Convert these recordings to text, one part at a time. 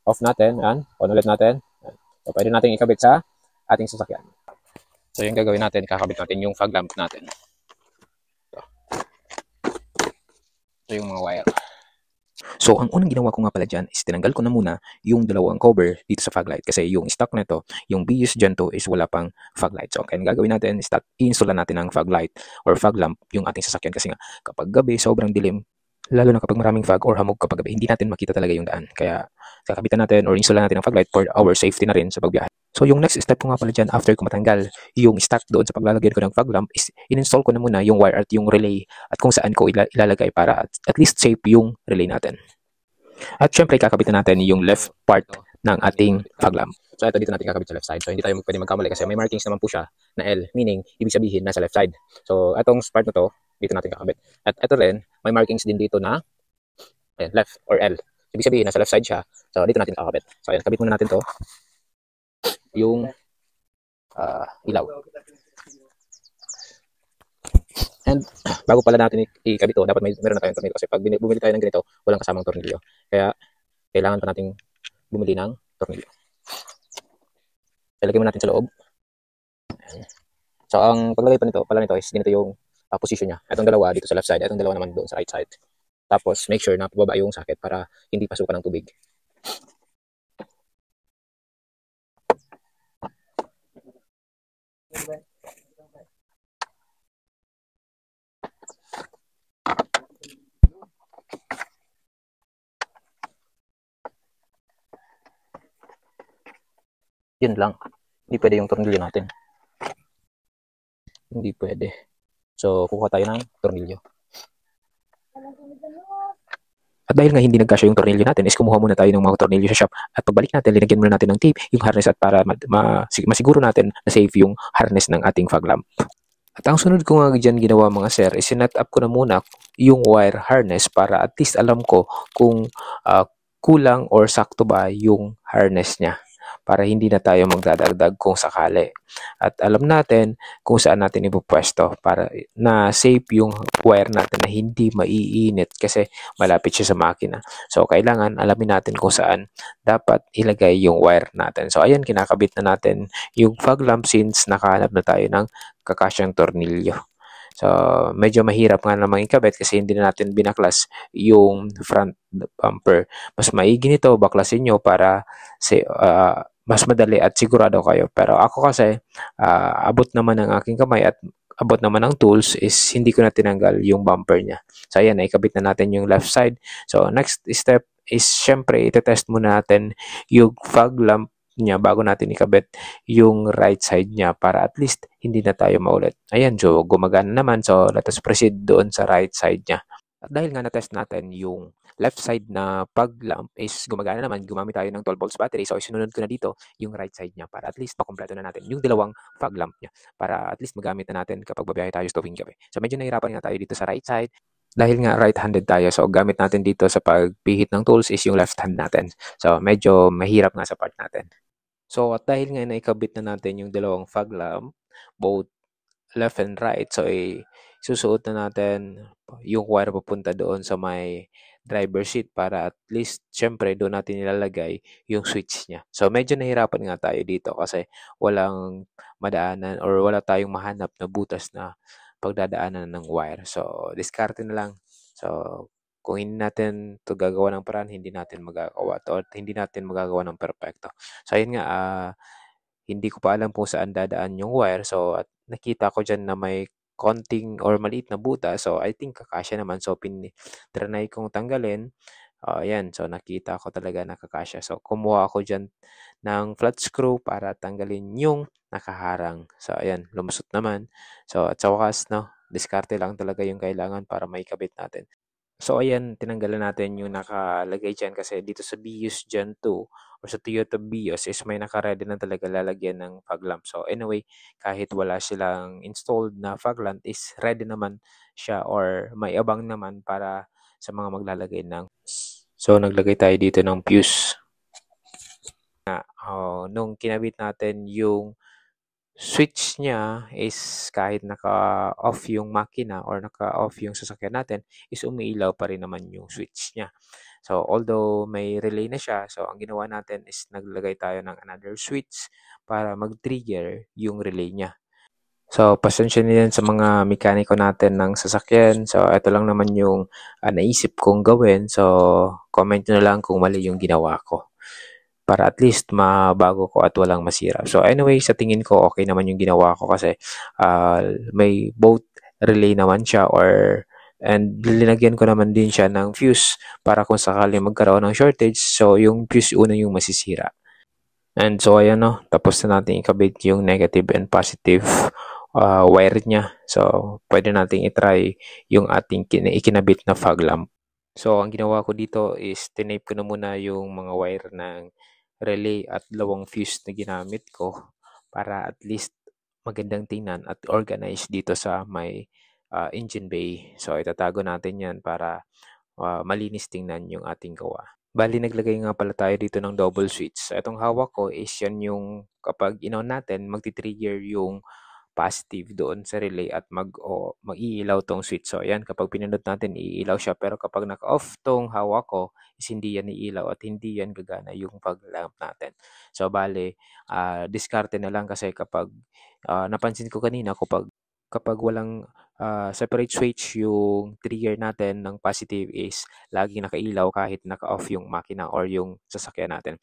off natin, yan, on ulit natin. Yan. So, pwede natin ikabit sa ating sasakyan. So, yung gagawin natin, kakabit natin yung fog lamp natin. Ito yung mga wire. So, ang unang ginawa ko nga pala dyan is tinanggal ko na muna yung dalawang cover dito sa fog light kasi yung stock nito, yung Bius Gen 2 is wala pang fog light. So, kaya gagawin natin is i-install natin ng fog light or fog lamp yung ating sasakyan kasi nga kapag gabi sobrang dilim, lalo na kapag maraming fog or hamog kapag gabi, hindi natin makita talaga yung daan. Kaya kakabitan natin or install natin ng fog light for our safety na rin sa pagbiyahe. So, yung next step ko nga pala dyan after ko matanggal yung stock doon sa paglalagay ko ng fog lamp is in-install ko na muna yung wire at yung relay at kung saan ko ilalagay para at least safe yung relay natin. At syempre, kakabitan natin yung left part ng ating fog lamp. So, ito dito natin kakabit sa left side. So, hindi tayo pwede magkamali kasi may markings naman po siya na L, meaning, ibig sabihin, nasa left side. So, itong part na to, dito natin kakabit. At ito rin, may markings din dito na ayan, left or L. Ibig sabihin, nasa left side siya. So, dito natin kakabit. So, ayan, kabit muna natin to. Yung ilaw. And bago pala natin ikabit to, dapat meron na tayong tornilyo kasi pag bumili tayo ng ganito, walang kasamang tornilyo. Kaya kailangan pa nating bumili ng tornilyo. Ilagay mo natin sa loob. Ayan. So ang paglagay pa nito, pala nito is ganito yung position niya. Itong dalawa dito sa left side, itong dalawa naman doon sa right side. Tapos make sure na pababa yung socket para hindi pasukan ng tubig. Yun lang. Hindi pwede yung tornilyo natin. Hindi pwede. So, kukuha tayo ng tornilyo. At dahil nga hindi nagkasya yung tornilyo natin, is kumuha muna tayo ng mga tornilyo sa shop. At pagbalik natin, linagyan muna natin ng tape yung harness at para masiguro natin na safe yung harness ng ating fog lamp. At ang sunod ko nga dyan ginawa mga sir, is sinet up ko na muna yung wire harness para at least alam ko kung kulang or sakto ba yung harness niya para hindi na tayo magdadagdag kung sakali. At alam natin kung saan natin ipupwesto para na safe yung wire natin na hindi maiinit kasi malapit siya sa makina. So, kailangan alamin natin kung saan dapat ilagay yung wire natin. So, ayan, kinakabit na natin yung fog lamp since nakahanap na tayo ng kakasyang tornilyo. So, medyo mahirap nga namang ikabit kasi hindi na natin binaklas yung front bumper. Mas maigi nito, baklasin nyo para mas madali at sigurado kayo. Pero ako kasi, abot naman ng aking kamay at abot naman ng tools is hindi ko na tinanggal yung bumper niya. So, ayan, ikabit na natin yung left side. So, next step is syempre, itetest muna natin yung fog lamp niya bago natin ikabit yung right side niya para at least hindi na tayo maulit. Ayan, so gumagana naman. So, let us proceed doon sa right side niya. At dahil nga na-test natin yung left side na fog lamp is gumagana naman, gumamit tayo ng 12 volts battery. So, isunod ko na dito yung right side niya para at least makompleto na natin yung dalawang fog lamp niya para at least magamit na natin kapag babiyahe tayo sa tuwing gabi. So, medyo nahirapan nga tayo dito sa right side. Dahil nga right-handed tayo, so gamit natin dito sa pagpihit ng tools is yung left hand natin. So, medyo mahirap nga sa part natin. So, at dahil nga naikabit na natin yung dalawang fog lamp, both left and right, so susuot na natin yung wire papunta doon sa may driver seat para at least, syempre, doon natin ilalagay yung switch niya. So, medyo nahirapan nga tayo dito kasi walang madaanan or wala tayong mahanap na butas na pagdadaanan ng wire. So, diskarte na lang. So, kung hindi natin to gagawa ng paraan, hindi natin magagawa to at hindi natin magagawa ng perfecto. So, ayun nga, hindi ko pa alam kung saan dadaan yung wire. So, at nakita ko dyan na may konting or maliit na buta. So, I think kakasya naman. So, trinay kong tanggalin. Ayan, so nakita ko talaga nakakasya. So, kumuha ako dyan ng flat screw para tanggalin yung nakaharang. So, ayan, lumusot naman. So, at sa wakas, no, diskarte lang talaga yung kailangan para maikabit natin. So, ayan, tinanggalan natin yung nakalagay dyan kasi dito sa Bius Gen 2 or sa Toyota Vios is may naka-ready na talaga lalagyan ng fog lamp. So, anyway, kahit wala silang installed na fog lamp is ready naman siya or may abang naman para sa mga maglalagay ng. So, naglagay tayo dito ng fuse. Nung kinabit natin yung switch niya is kahit naka-off yung makina or naka-off yung sasakyan natin is umiilaw pa rin naman yung switch niya. So, although may relay na siya, so ang ginawa natin is naglagay tayo ng another switch para mag-trigger yung relay niya. So, pasensya na yan sa mga mekaniko natin ng sasakyan. So, ito lang naman yung naisip kong gawin. So, comment nyo na lang kung mali yung ginawa ko. Para at least mabago ko at walang masira. So, anyway, sa tingin ko, okay naman yung ginawa ko kasi may both relay naman siya and linagyan ko naman din siya ng fuse para kung sakali magkaroon ng shortage, so yung fuse una yung masisira. And so ayan no, tapos na natin ikabit yung negative and positive wire niya. So pwede natin i-try yung ating ikinabit na fog lamp. So ang ginawa ko dito is tinape ko na muna yung mga wire ng relay at dalawang fuse na ginamit ko para at least magandang tingnan at organized dito sa may engine bay. So itatago natin yan para malinis tingnan yung ating gawa. Bali, naglagay nga pala tayo dito ng double switch. So, itong hawak ko is yan yung kapag in-on natin, magti-trigger yung positive doon sa relay at mag-iilaw tong switch. So, ayan, kapag pinindot natin, iilaw siya. Pero kapag naka-off tong hawak ko, is hindi yan iilaw at hindi yan gagana yung fog lamp natin. So, bali, diskarte na lang kasi kapag napansin ko kanina, kapag walang separate switch yung trigger natin ng positive is laging nakailaw kahit naka-off yung makina or yung sasakyan natin.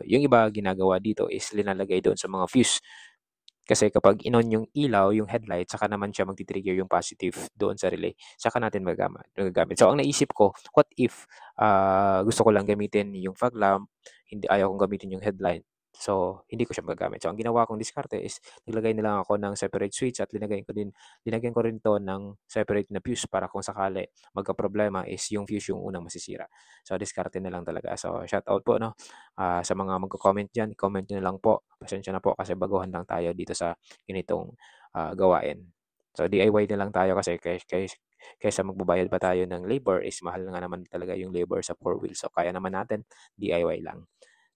Yung iba ginagawa dito is linalagay doon sa mga fuse. Kasi kapag in-on yung ilaw, yung headlight, saka naman siya magti-trigger yung positive doon sa relay. Saka natin magagamit. So, ang naisip ko, what if gusto ko lang gamitin yung fog lamp, ayaw kong gamitin yung headlight. So, hindi ko siya magagamit. So, ang ginawa kong diskarte is naglagay na lang ako ng separate switch at linagyan ko rin to ng separate na fuse para kung sakali magka-problema is yung fuse yung unang masisira. So, diskarte na lang talaga. So, shout out po no sa mga magko-comment diyan, comment niyo na lang po. Pasensya na po kasi baguhan lang tayo dito sa ganitong gawain. So, DIY na lang tayo kasi kaysa magbabayad pa tayo ng labor is mahal nga naman talaga yung labor sa 4-wheel. So, kaya naman natin DIY lang.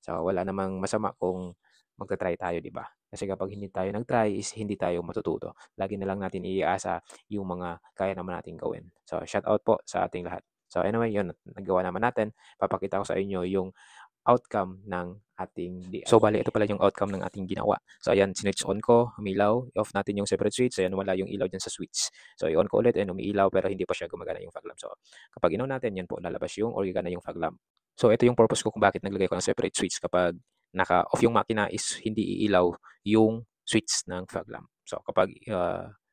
So, wala namang masama kung magta-try tayo, di ba? Kasi kapag hindi tayo nag-try is hindi tayo matututo. Lagi na lang natin iasa yung mga kaya naman natin gawin. So, shout out po sa ating lahat. So, anyway, yun, nagawa naman natin. Papakita ko sa inyo yung outcome ng ating DIY. So, bali, ito pala yung outcome ng ating ginawa. So, ayan, sinwitch on ko, umilaw, off natin yung separate switch. So, ayan, wala yung ilaw dyan sa switch. So, i-on ko ulit, and umiilaw, pero hindi pa siya gumagana yung fog lamp. So, kapag in-on natin, yan po, lalabas yung or gagana yung fog lamp. So, ito yung purpose ko kung bakit naglagay ko ng separate switch kapag naka-off yung makina is hindi iilaw yung switch ng fog lamp. So, kapag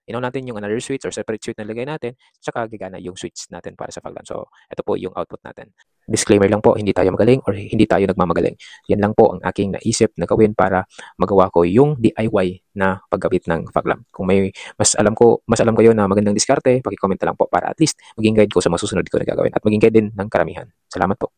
in-on natin yung another switch or separate switch na lagay natin, tsaka gagana yung switch natin para sa fog lamp. So, ito po yung output natin. Disclaimer lang po, hindi tayo magaling or hindi tayo nagmamagaling. Yan lang po ang aking naisip na gawin para magawa ko yung DIY na paggamit ng fog lamp. Kung may mas alam kayo na magandang diskarte, paki-comment na lang po para at least maging guide ko sa mga susunod ko na gagawin at maging guide din ng karamihan. Salamat po.